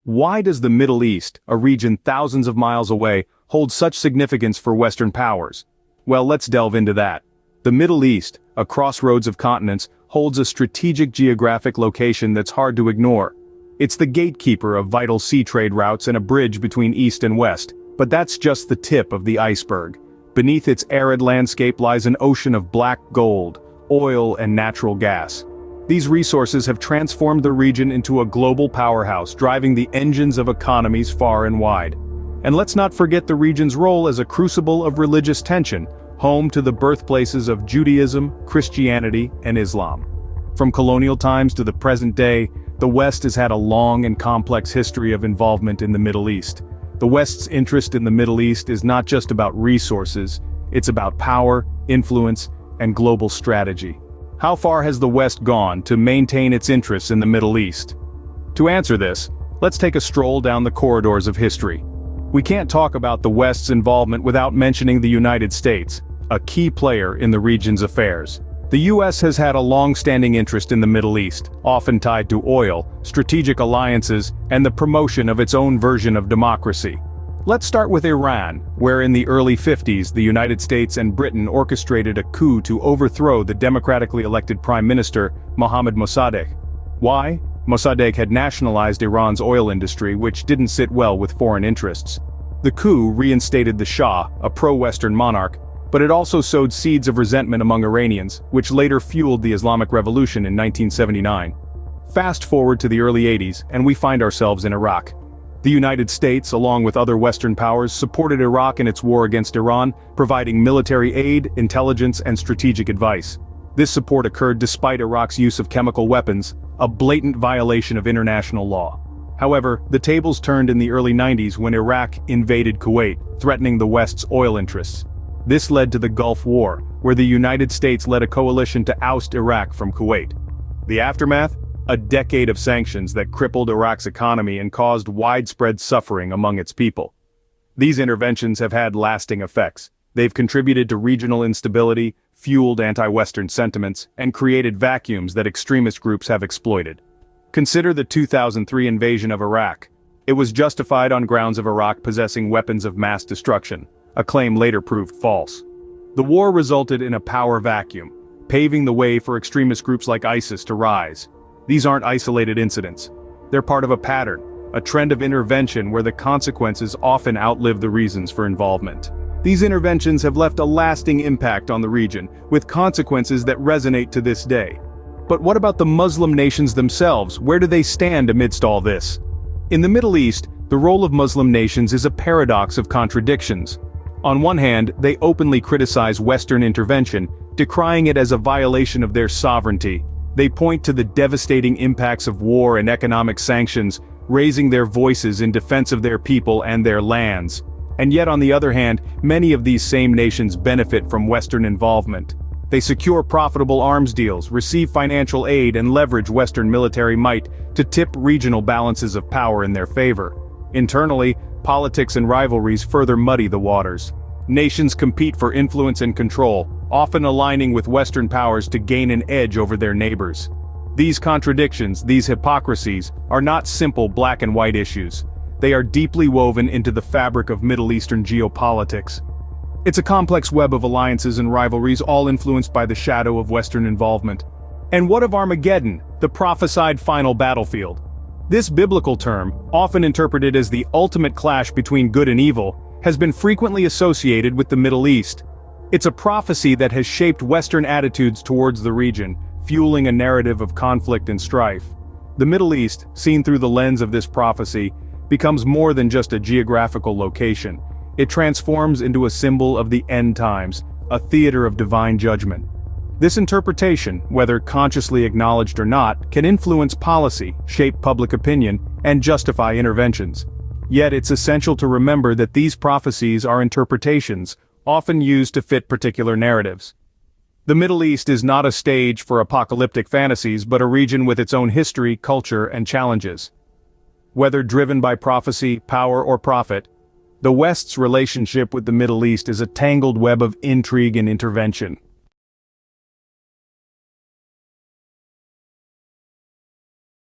Why does the Middle East, a region thousands of miles away, hold such significance for Western powers? Well, let's delve into that. The Middle East, a crossroads of continents, holds a strategic geographic location that's hard to ignore. It's the gatekeeper of vital sea trade routes and a bridge between East and West, but that's just the tip of the iceberg. Beneath its arid landscape lies an ocean of black gold, oil and natural gas. These resources have transformed the region into a global powerhouse, driving the engines of economies far and wide. And let's not forget the region's role as a crucible of religious tension, home to the birthplaces of Judaism, Christianity, and Islam. From colonial times to the present day, the West has had a long and complex history of involvement in the Middle East. The West's interest in the Middle East is not just about resources, it's about power, influence, and global strategy. How far has the West gone to maintain its interests in the Middle East? To answer this, let's take a stroll down the corridors of history. We can't talk about the West's involvement without mentioning the United States, a key player in the region's affairs. The U.S. has had a long-standing interest in the Middle East, often tied to oil, strategic alliances, and the promotion of its own version of democracy. Let's start with Iran, where in the early 50s the United States and Britain orchestrated a coup to overthrow the democratically elected Prime Minister, Mohammad Mossadegh. Why? Mossadegh had nationalized Iran's oil industry, which didn't sit well with foreign interests. The coup reinstated the Shah, a pro-Western monarch, but it also sowed seeds of resentment among Iranians, which later fueled the Islamic Revolution in 1979. Fast forward to the early 80s, and we find ourselves in Iraq. The United States, along with other Western powers, supported Iraq in its war against Iran, providing military aid, intelligence, and strategic advice. This support occurred despite Iraq's use of chemical weapons, a blatant violation of international law. However, the tables turned in the early 90s when Iraq invaded Kuwait, threatening the West's oil interests. This led to the Gulf War, where the United States led a coalition to oust Iraq from Kuwait. The aftermath? A decade of sanctions that crippled Iraq's economy and caused widespread suffering among its people. These interventions have had lasting effects. They've contributed to regional instability, fueled anti-Western sentiments, and created vacuums that extremist groups have exploited. Consider the 2003 invasion of Iraq. It was justified on grounds of Iraq possessing weapons of mass destruction, a claim later proved false. The war resulted in a power vacuum, paving the way for extremist groups like ISIS to rise. These aren't isolated incidents. They're part of a pattern, a trend of intervention where the consequences often outlive the reasons for involvement. These interventions have left a lasting impact on the region, with consequences that resonate to this day. But what about the Muslim nations themselves? Where do they stand amidst all this? In the Middle East, the role of Muslim nations is a paradox of contradictions. On one hand, they openly criticize Western intervention, decrying it as a violation of their sovereignty. They point to the devastating impacts of war and economic sanctions, raising their voices in defense of their people and their lands. And yet on the other hand, many of these same nations benefit from Western involvement. They secure profitable arms deals, receive financial aid, and leverage Western military might to tip regional balances of power in their favor. Internally, politics and rivalries further muddy the waters. Nations compete for influence and control, often aligning with Western powers to gain an edge over their neighbors. These contradictions, these hypocrisies, are not simple black and white issues. They are deeply woven into the fabric of Middle Eastern geopolitics. It's a complex web of alliances and rivalries, all influenced by the shadow of Western involvement. And what of Armageddon, the prophesied final battlefield? This biblical term, often interpreted as the ultimate clash between good and evil, has been frequently associated with the Middle East. It's a prophecy that has shaped Western attitudes towards the region, fueling a narrative of conflict and strife. The Middle East, seen through the lens of this prophecy, becomes more than just a geographical location. It transforms into a symbol of the end times, a theater of divine judgment. This interpretation, whether consciously acknowledged or not, can influence policy, shape public opinion, and justify interventions. Yet it's essential to remember that these prophecies are interpretations, often used to fit particular narratives. The Middle East is not a stage for apocalyptic fantasies, but a region with its own history, culture, and challenges. Whether driven by prophecy, power, or profit, the West's relationship with the Middle East is a tangled web of intrigue and intervention.